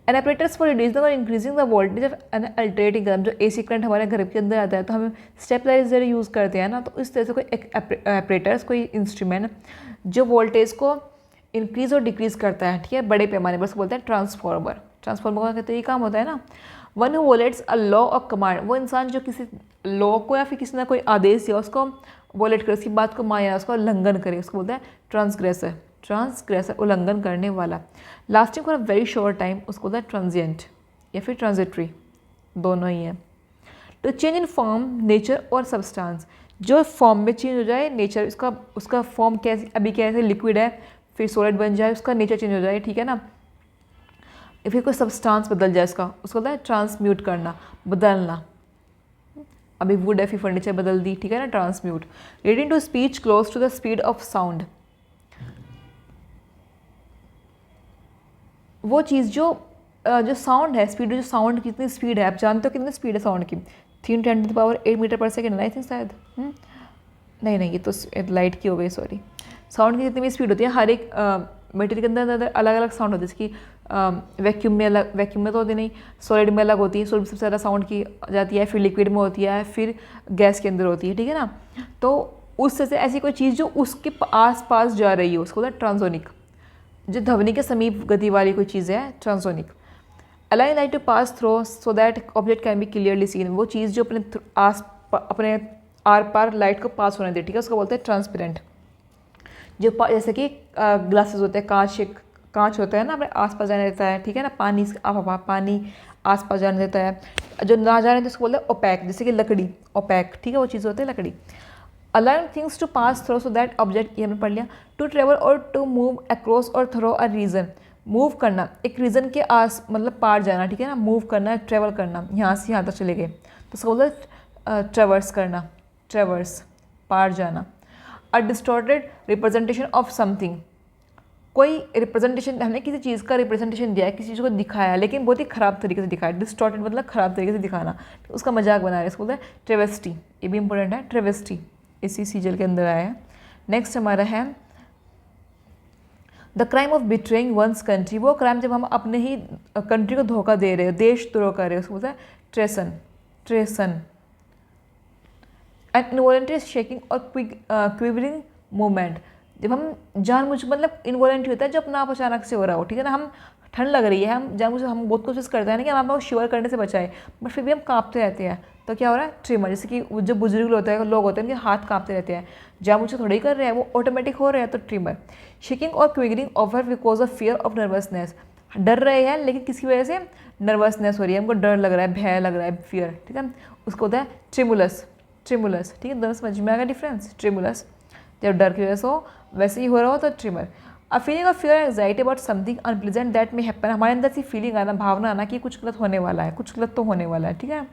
एन ऑपरेटर्स फॉर रिड्यूसिंग और increasing the voltage of N alternating current, जो एसी करंट हमारे घर के अंदर आता है तो हम स्टेबलाइजर यूज़ करते हैं ना, तो इस तरह से कोई एक ऑपरेटर्स, कोई इंस्ट्रूमेंट जो वोल्टेज को इंक्रीज़ और डिक्रीज़ करता है, ठीक है, बड़े पैमाने पर, उसको बोलते हैं ट्रांसफार्मर का तो ये काम होता है ना। वन हु वोलेट्स अ लॉ और कमांड, वो इंसान जो किसी लॉ को या फिर किसी ने कोई आदेश दिया उसको वोलेट करे, उसकी बात को माने, उसको उल्लंघन करे, उसको बोलते हैं ट्रांसग्रेसर, उल्लंघन करने वाला। Lasting for a very short time, उसको बोलता है ट्रांजिएंट या फिर ट्रांजिटरी, दोनों ही है। To change in form, nature और सब्सटेंस, जो फॉर्म में चेंज हो जाए, नेचर उसका फॉर्म कैसे, अभी कैसे लिक्विड है फिर सॉलिड बन जाए, उसका नेचर चेंज हो जाए, ठीक है ना, फिर कोई सब्सटेंस बदल जाए उसको बोलता है ट्रांसम्यूट करना, बदलना, अभी वुड है फिर फर्नीचर बदल दी, ठीक है ना, transmute. Reading to speech close to the speed of sound, वो चीज़ जो साउंड है, स्पीड, जो साउंड कितनी स्पीड है, आप जानते हो कितनी स्पीड है साउंड की, 3×10⁸ मीटर पर सेकेंड, आई थिंक शायद। नहीं, ये तो लाइट की हो गई, सॉरी। साउंड की जितनी भी स्पीड होती है, हर एक मटेरियल के अंदर अलग अलग साउंड होती है। इसकी वैक्यूम में अलग, वैक्यूम में तो होती नहीं, सॉलिड में अलग होती है। सॉलिड सबसे ज़्यादा साउंड की जाती है, फिर लिक्विड में होती है, फिर गैस के अंदर होती है, ठीक है ना। तो उससे से ऐसी कोई चीज़ जो उसके आस पास जा रही है उसको बोलते हैं ट्रांसोनिक। जो ध्वनि के समीप गति वाली कोई चीज़ है, transonic. Allowing light to pass through so that object can be clearly seen. वो चीज़ जो अपने आर पार लाइट को पास होने दे, ठीक है, उसको बोलते हैं ट्रांसपेरेंट। जो जैसे कि ग्लासेस होते हैं, कांच होता है ना, अपने आसपास जाने देता है, ठीक है ना। पानी आसपास जाने देता है। जो ना जाने देता है उसको बोलते हैं ओपैक, जैसे कि लकड़ी, ओपैक, ठीक है, वो चीज़ होती है लकड़ी। Allowing things to pass through so that object, ये हमने पढ़ लिया। टू ट्रेवल और टू मूव अक्रॉस और थ्रो अ रीजन। मूव करना, एक रीजन के मतलब पार जाना, ठीक है ना। मूव करना, ट्रेवल करना, यहाँ से यहाँ तक चले गए तो उसको बोलते हैं ट्रेवर्स करना, ट्रेवर्स, पार जाना। अ डिस्टॉर्टेड रिप्रेजेंटेशन ऑफ समथिंग, कोई रिप्रेजेंटेशन, हमने किसी चीज़ का रिप्रेजेंटेशन दिया है, किसी चीज़ को दिखाया, लेकिन बहुत ही ख़राब तरीके से दिखाया। डिस्टॉर्टेड मतलब ख़राब तरीके से दिखाना, उसका मजाक बना रहे हैं, इसको बोलते हैं ट्रेवेस्टी। ये भी इंपॉर्टेंट है, ट्रेवेस्टी, इसी सीजल के अंदर आया है। नेक्स्ट हमारा है the crime of betraying one's country. वो क्राइम जब हम अपने ही कंट्री को धोखा दे रहे हो, देशद्रोह कर रहे हो, उसको बोलते हैं ट्रेसन। एंड इनवॉलेंट्री शेकिंग और क्विवरिंग मूवमेंट, जब हम जानबूझ, मतलब इनवॉलेंट्री होता है जो अपना आप अचानक से हो रहा हो, ठीक है ना। हम ठंड लग रही है, हम जानबूझ, हम बहुत कोशिश करते हैं ना कि हम आपको शिवर करने से बचाए, बट फिर भी हम कांपते रहते हैं, तो क्या हो रहा है, ट्रिमर। जैसे कि जो बुजुर्ग लोग होते हैं उनके हाथ कांपते रहते हैं, जानबूझ से थोड़ी कर रहे हैं, वो ऑटोमेटिक हो रहे हैं, तो ट्रिमर। शेकिंग और quivering over because of fear of nervousness, डर रहे हैं लेकिन किसी वजह से नर्वसनेस हो रही है, हमको डर लग रहा है, भय लग रहा है, फियर, ठीक है, उसको होता है ट्रिमुलस, ठीक है। दोनों समझ में आ गया डिफरेंस। ट्रिमुलस जब डर की वजह से हो, वैसे ही हो रहा हो तो trimmer. A feeling of fear anxiety about something unpleasant that में हैपन, हमारे अंदर से फीलिंग आना, भावना आना कि कुछ गलत होने वाला है, कुछ गलत तो होने वाला है, ठीक है,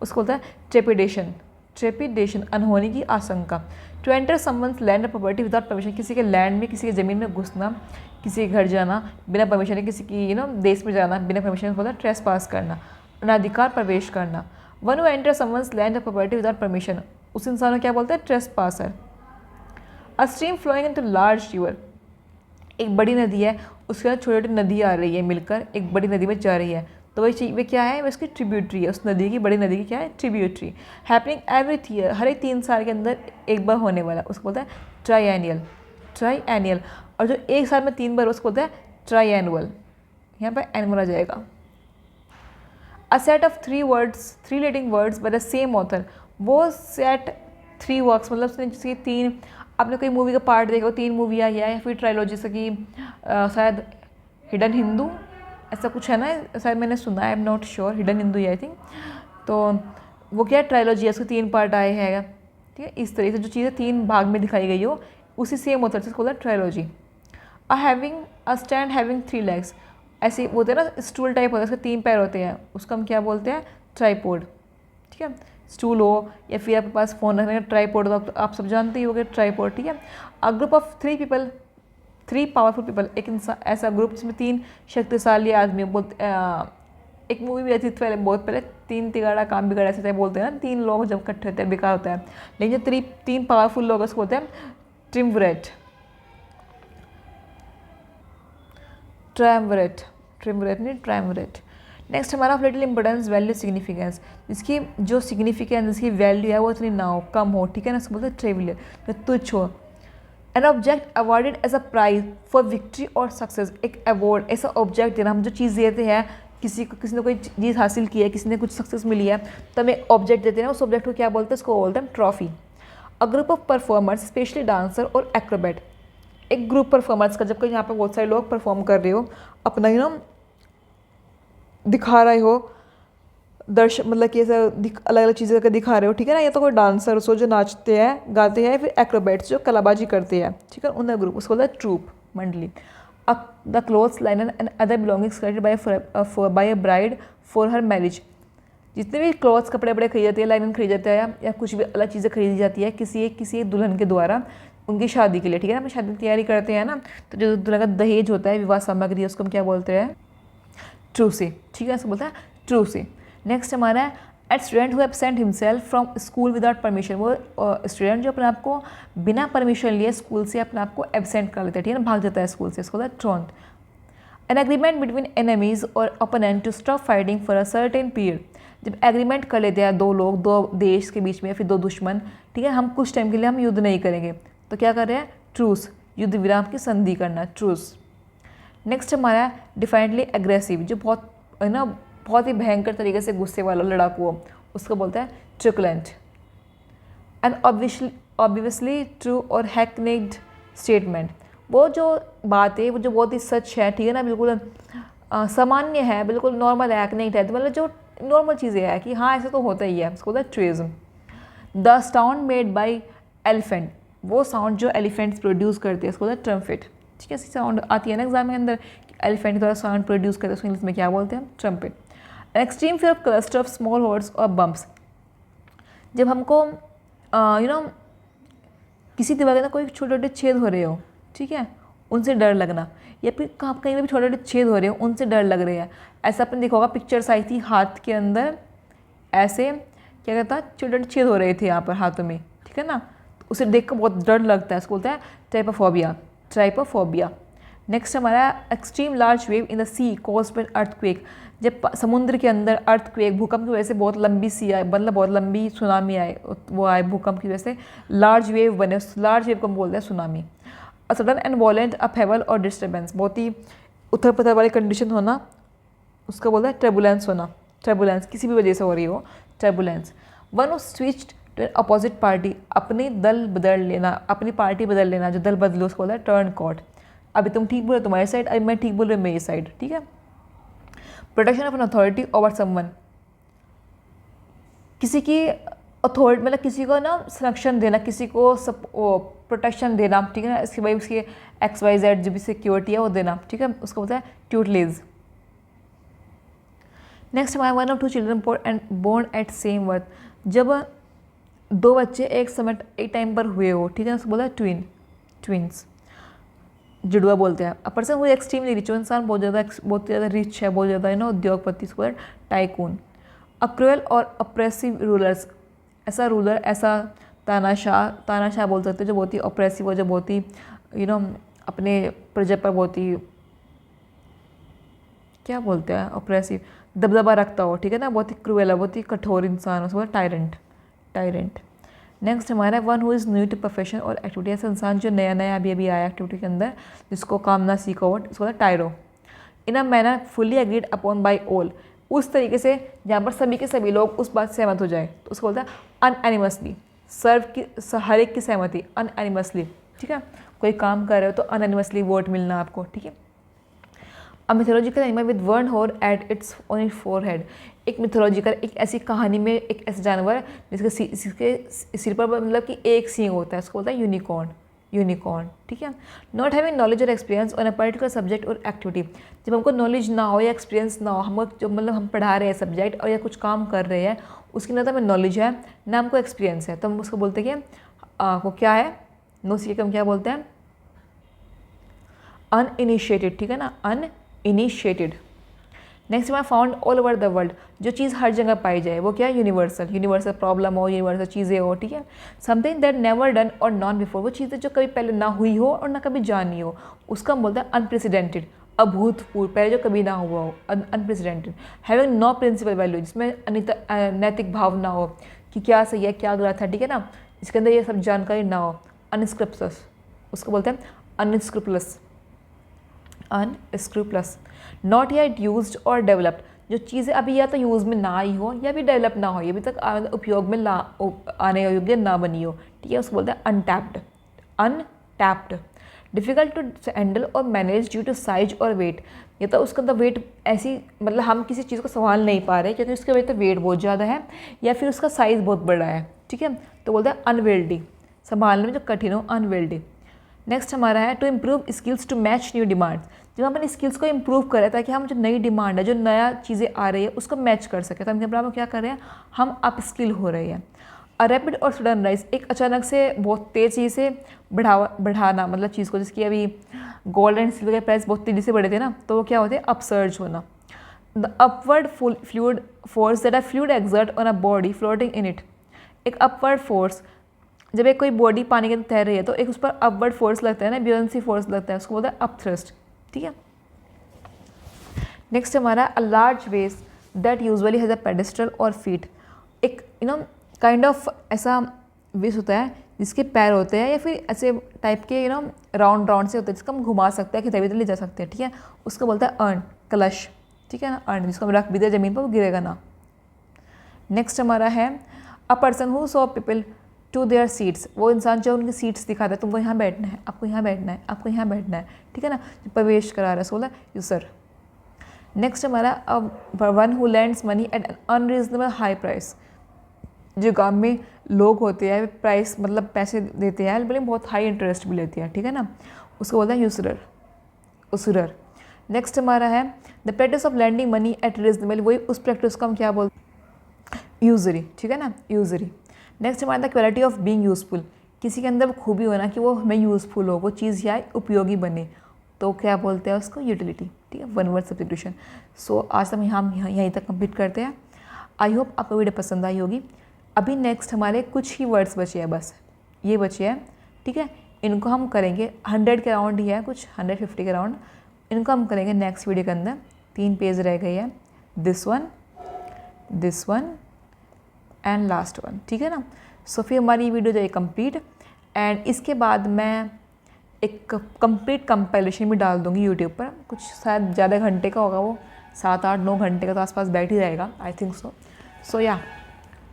उसको होता है ट्रेपिडेशन, अनहोनी की आशंका। To enter someone land property without permission, किसी के लैंड में, किसी के ज़मीन में घुसना, किसी के घर जाना बिना परमिशन, किसी की देश में जाना बिना परमिशन, होता है ट्रेस पास करना, अनाधिकार प्रवेश करना। One who enter someone land property without permission, उस इंसान को क्या बोलते हैं, trespasser. A stream flowing into large river, एक बड़ी नदी है, उसके अंदर छोटी छोटी नदी आ रही है, मिलकर एक बड़ी नदी में जा रही है, तो वही क्या है, वो इसकी ट्रिब्यूटरी है, उस नदी की, बड़ी नदी की क्या है, ट्रिब्यूटरी। हैपनिंग एवरी ईयर, हर एक 3 साल के अंदर एक बार होने वाला, उसको बोलते हैं ट्राई एनियल। और जो एक साल में 3 बार, उसको बोलते हैं ट्राई एनुअल, यहाँ पर एनुअल आ जाएगा। A set of 3 leading words by the same author, वो सेट 3 वर्क्स, मतलब उसने जिसकी 3, आपने कोई मूवी का पार्ट देखा, 3 मूवी आई है, या फिर ट्रायलॉजी, जैसे कि शायद हिडन हिंदू, ऐसा कुछ है ना, शायद मैंने सुना है, I am not sure, hidden Hindu I think. तो वो क्या है, ट्रायलॉजी है, उसके 3 पार्ट आए हैं, ठीक है। इस तरीके से जो चीज़ें 3 भाग में दिखाई गई हो, उसी सेम ऑथर से, उसको बोलता है trilogy. A stand having 3 legs, ऐसे बोलते हैं ना, स्टूल टाइप होता है, उसके 3 पैर होते हैं, उसको हम क्या बोलते हैं, ट्राईपोड, ठीक है। स्टूल हो या फिर आपके पास फ़ोन रखने का ट्राईपोड हो, तो आप सब जानते ही होंगे ट्राईपोड, ठीक है। A group of 3 powerful people, एक इंसान, ऐसा ग्रुप जिसमें 3 शक्तिशाली आदमी, एक मूवी भी आई थी पहले, बहुत पहले, 3 तिगाड़ा काम बिगाड़ा, ऐसे बोलते हैं ना, 3 लोग जब इकट्ठे होते हैं बेकार होता है, लेकिन जो 3 पावरफुल लोग उसको बोलते हैं ट्रिमविरेट नहीं, ट्रायम्विरेट। नेक्स्ट हमारा of little importance, value, significance, जिसकी जो सिग्निफिकेंस, जिसकी वैल्यू है वो इतनी ना हो, कम हो, ठीक है ना, उसको बोलते हैं ट्रिवियल, जो तुच्छ हो। An object awarded as a prize for victory और सक्सेस, एक अवार्ड, ऐसा ऑब्जेक्ट देना, हम जो चीज़ देते हैं, किसी ने कोई चीज़ हासिल की है, किसी ने कुछ सक्सेस मिली है, तो हम एक ऑब्जेक्ट देते हैं, उस ऑब्जेक्ट को क्या बोलते हैं, उसको बोलते हैं trophy. A group of performers, specially dancer और एक्रोबैट, एक ग्रुप परफॉर्मर्स का, जब कोई यहाँ पर बहुत सारे लोग परफॉर्म कर रहे हो, अपना दिखा रहे हो, दर्शक, मतलब कि ऐसा अलग अलग चीज़ें का दिखा रहे हो, ठीक है ना, या तो कोई डांसर हो जो नाचते हैं, गाते हैं, फिर एक्रोबैट्स जो कलाबाजी करते हैं, ठीक है, उनका ग्रुप, उसको बोलता है ट्रूप, मंडली। The clothes liner and other belongings collected by a bride for her marriage, जितने भी क्लॉथ्स, कपड़े वपड़े खरीदे जाते हैं, लाइनर खरीद जाता है, या कुछ भी अलग चीज़ें खरीदी जाती है किसी एक दुल्हन के द्वारा उनकी शादी के लिए, ठीक है ना, हम शादी की तैयारी करते हैं ना, तो जो दुल्हन का दहेज होता है, विवाह सामग्री, उसको हम क्या बोलते हैं, ट्रू से, ठीक है, इसको बोलते हैं ट्रू से। नेक्स्ट हमारा है at student who absent himself from school without permission, वो स्टूडेंट जो अपने आप को बिना परमिशन लिए स्कूल से अपने आप को एब्सेंट कर लेता है, ठीक है ना, भाग जाता है स्कूल से, इसको बोलता है truant. An agreement between enemies और opponent to stop fighting for a certain period, जब एग्रीमेंट कर लेते हैं दो लोग, दो देश के बीच में, फिर दो दुश्मन, ठीक है, हम कुछ टाइम के लिए हम युद्ध नहीं करेंगे, तो क्या कर रहे हैं, ट्रूस, युद्ध विराम की संधि करना, ट्रूस। नेक्स्ट हमारा डिफाइंटली एग्रेसिव, जो बहुत है ना, बहुत ही भयंकर तरीके से गुस्से वाला लड़ाकू हो, उसको बोलता है ट्रुकुलेंट। एंड ऑब्वियसली ट्रू और हैकनेड स्टेटमेंट, वो जो बात है वो जो बहुत ही सच है, ठीक है ना, बिल्कुल सामान्य है, बिल्कुल नॉर्मल है, हैकनेड है, तो मतलब जो नॉर्मल चीज़ें है कि हाँ ऐसा तो होता ही है, उसको बोलता है truism. The sound made by elephant, वो साउंड जो एलिफेंट्स प्रोड्यूस करते हैं उसको बोलता है ट्रम्पेट, ठीक है, ऐसी साउंड आती है ना एग्जाम के अंदर, एलिफेंट द्वारा साउंड प्रोड्यूस करते हैं, उसको इंग्लिश में क्या बोलते हैं, trumpet. Extreme fear of cluster of small horse और बम्प्स, जब हमको किसी दीवार के अंदर कोई छोटे छोटे छेद हो रहे हो, ठीक है, उनसे डर लगना, या फिर कहीं भी छोटे छोटे छेद हो रहे हो उनसे डर लग रहे हैं, ऐसा आपने देखा होगा, पिक्चर्स आई थी हाथ के अंदर ऐसे क्या कहता है, छोटे छोटे छेद हो रहे थे यहाँ पर हाथों में, ठीक है ना, तो उसे देख कर बहुत डर लगता है, उसको बोलता है ट्राइपोफोबिया, ट्राइपोफोबिया। नेक्स्ट हमारा extreme large wave in the sea caused by earthquake, जब समुद्र के अंदर अर्थक्वेक, भूकंप की वजह से बहुत लंबी सी आए, मतलब बहुत लंबी सुनामी आए, वो आए भूकंप की वजह से लार्ज वेव बने, उस लार्ज वेव को हम बोलते हैं tsunami. A sudden and violent upheaval और डिस्टर्बेंस, बहुत ही उथल पुथल वाली कंडीशन होना, उसका बोलता है टर्बुलेंस होना, टर्बुलेंस किसी भी वजह से हो रही हो, turbulence. One who switched to an opposite party, अपनी दल बदल लेना, अपनी पार्टी बदल लेना, जो दल बदलो उसको बोलता है टर्न कॉट, अभी तुम ठीक बोल रहे तुम्हारी साइड, अभी मैं ठीक बोल रही हूँ मेरी साइड, ठीक है। Protection of an authority over someone, किसी की अथॉरिटी मतलब किसी को ना संरक्षण देना, किसी को प्रोटेक्शन देना, ठीक है ना, इसके भाई उसकी XYZ जो भी सिक्योरिटी है वो देना, ठीक है, उसको बोलता है ट्यूटलेज। नेक्स्ट हमारा one of two children born at same birth, जब दो बच्चे एक समय एक टाइम पर हुए हो, ठीक है, उसको बोलता है ट्विन्स, जुड़वा बोलते हैं। अ पर्सन हु एक्सट्रीमली रिच, इंसान बहुत ज़्यादा रिच है, बहुत ज़्यादा ना उद्योगपति, इसको बोलते हैं टाइकून। अ क्रूअल और अप्रेसिव रूलर्स, ऐसा रूलर, ऐसा तानाशाह बोल सकते हैं, जो बहुत ही अप्रेसिव हो, जो बहुत ही अपने प्रजा पर बहुत ही क्या बोलते हैं, अप्रेसिव, दबदबा रखता हो, ठीक है ना, बहुत ही क्रूअल है, बहुत ही कठोर इंसान, उसको बोलते हैं टायरेंट। नेक्स्ट हमारा one who is new to profession और एक्टिविटी, ऐसा इंसान जो नया अभी आया एक्टिविटी के अंदर, जिसको काम ना सीखा हो, उसको बोलता है tyro. In a manner fully agreed upon by all, उस तरीके से जहाँ पर सभी के सभी लोग उस बात से सहमत हो जाए, तो उसको बोलता है अनएनिमसली, हर एक की सहमति, अनएनिमसली, ठीक है, कोई काम कर रहे हो तो अनएनिमसली वोट मिलना आपको, ठीक है। A mythological animal with one horn at its own forehead, एक मिथोलॉजिकल, एक ऐसी कहानी में एक ऐसा जानवर जिसके सिर पर मतलब कि एक सींग होता है, उसको बोलता है यूनिकॉर्न, ठीक है। नॉट हैविंग नॉलेज और experience on a particular subject और एक्टिविटी, जब हमको नॉलेज ना हो या एक्सपीरियंस ना हो, हमको जो मतलब हम पढ़ा रहे हैं सब्जेक्ट और या कुछ काम कर रहे हैं, उसकी ना तो हमें नॉलेज है ना हमको एक्सपीरियंस है, तो हम उसको बोलते हैं कि वो क्या है, नो सीखे हम क्या बोलते हैं, अनइनिशिएटेड, ठीक है ना, अनइनिशिएटेड। नेक्स्ट हमारा found all over the world, जो चीज़ हर जगह पाई जाए, वो क्या है, यूनिवर्सल प्रॉब्लम हो, यूनिवर्सल चीज़ें हो, ठीक है। समथिंग दैट नेवर डन और नॉन बिफोर, वो चीज़ें जो कभी पहले ना हुई हो और ना कभी जानी हो, उसका हम बोलते हैं अनप्रेसिडेंटेड, अभूतपूर्व, पहले जो कभी ना हुआ हो, unprecedented. Having no principle value, जिसमें नैतिक भाव ना हो कि क्या सही है क्या गलत है, ठीक है ना, इसके अंदर ये सब जानकारी ना हो, अनस्क्रिप्टस, उसको बोलते हैं अनस्क्रिप्टलेस, नॉट येट यूज्ड और डेवलप्ड, जो चीज़ें अभी या तो यूज़ में ना आई हो या भी डेवलप ना हो, ये अभी तक उपयोग में आने योग्य ना बनी हो, ठीक है, उसको बोलते हैं अनटैप्ड। डिफ़िकल्ट टू हैंडल और मैनेज ड्यू टू साइज और वेट, या तो उसका वेट ऐसी मतलब हम किसी चीज़ को संभाल नहीं पा रहे क्योंकि उसके वजह से वेट बहुत ज़्यादा है या फिर उसका साइज़ बहुत बड़ा है, ठीक है, तो बोलते हैं अनवेल्डी, संभालने में जो कठिन हो, अनवेल्डी। नेक्स्ट हमारा है to improve skills to match new demands, जब हम अपने स्किल्स को इम्प्रूव करें ताकि हम जो नई डिमांड है, जो नया चीज़ें आ रही है उसको मैच कर सकें, तो हम यहाँ क्या कर रहे हैं, हम अप स्किल हो रहे हैं। अ रैपिड और सडन राइज, एक अचानक से बहुत तेज़ चीज़ से बढ़ाना, मतलब चीज़ को, जिसकी अभी गोल्ड एंड सिल्वर के प्राइस बहुत तेज़ी से बढ़े थे ना, तो वो क्या होते हैं, अपसर्ज होना। The upward fluid force that a fluid exert on a body floating in it. एक अपवर्ड फोर्स, जब एक कोई बॉडी पानी के अंदर तैर रही है तो एक उस पर अपवर्ड फोर्स लगता है ना, ब्यूएंसी फोर्स लगता है, उसको बोलते हैं अपथ्रस्ट। ठीक है, नेक्स्ट हमारा अ लार्ज वेस that usually has a pedestal और फीट। एक काइंड ऑफ ऐसा वेस होता है जिसके पैर होते हैं या फिर ऐसे टाइप के राउंड राउंड से होते हैं, जिसको हम घुमा सकते हैं कि तभी ले जा सकते हैं। ठीक है, उसको बोलता है अर्न, कलश। ठीक है ना, अर्न, जिसको हम रख भी दे ज़मीन पर वो गिरेगा ना। नेक्स्ट हमारा है a person who saw people to their seats. वो इंसान जो उनकी सीट्स दिखाता है, तुमको यहाँ बैठना है, आपको यहाँ बैठना है, आपको यहाँ बैठना है। ठीक है ना, प्रवेश करा रहा है, सो बोला यूसर। नेक्स्ट हमारा one who lends money at an unreasonable high price. जो गाँव में लोग होते हैं प्राइस मतलब पैसे देते हैं बल्कि बहुत हाई इंटरेस्ट भी लेते हैं। ठीक है ना, उसको बोलते हैं यूसरर, उसरर। नेक्स्ट हमारा है the practice of lending money at reasonable. वही उस प्रैक्टिस को हम क्या बोलते हैं, यूजरी। ठीक है ना, यूजरी। नेक्स्ट हमारा the quality of being useful. किसी के अंदर खूबी होना कि वो हमें यूज़फुल हो, वो चीज़ या उपयोगी बने, तो क्या बोलते हैं उसको, यूटिलिटी। ठीक है, वन वर्ड सब्स्टिट्यूशन। सो आज हम यहीं तक कंप्लीट करते हैं। आई होप आपको वीडियो पसंद आई होगी। अभी नेक्स्ट हमारे कुछ ही वर्ड्स बचे हैं, बस ये बचे हैं। ठीक है, इनको हम करेंगे 100 के अराउंड ही है, कुछ 150 के अराउंड। इनको हम करेंगे नेक्स्ट वीडियो के अंदर। 3 पेज रह गए हैं, this one and last one. ठीक है ना, सो फिर हमारी वीडियो जो है कंप्लीट। एंड इसके बाद मैं एक कंप्लीट कंपाइलेशन भी डाल दूँगी यूट्यूब पर। कुछ शायद ज़्यादा घंटे का होगा, वो 7, 8, 9 घंटे का तो आसपास बैठ ही रहेगा, आई थिंक सो। सो या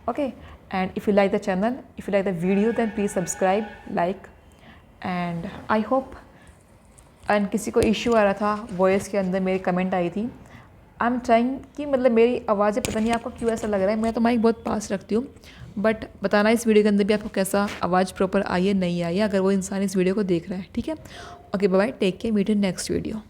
okay, and if you like the channel, if you like the video, then please subscribe, like, and I hope। And किसी को इश्यू आ रहा था वॉइस के अंदर, मेरी कमेंट आई थी, आई एम ट्राइंग कि मतलब मेरी आवाज़ें पता नहीं आपको क्यों ऐसा लग रहा है, मैं तो माइक बहुत पास रखती हूँ, बट बताना इस वीडियो के अंदर भी आपको कैसा आवाज़ प्रॉपर आई है नहीं आई है, अगर वो इंसान इस वीडियो को देख रहा है। ठीक है, okay, bye bye, take care, meet in next video.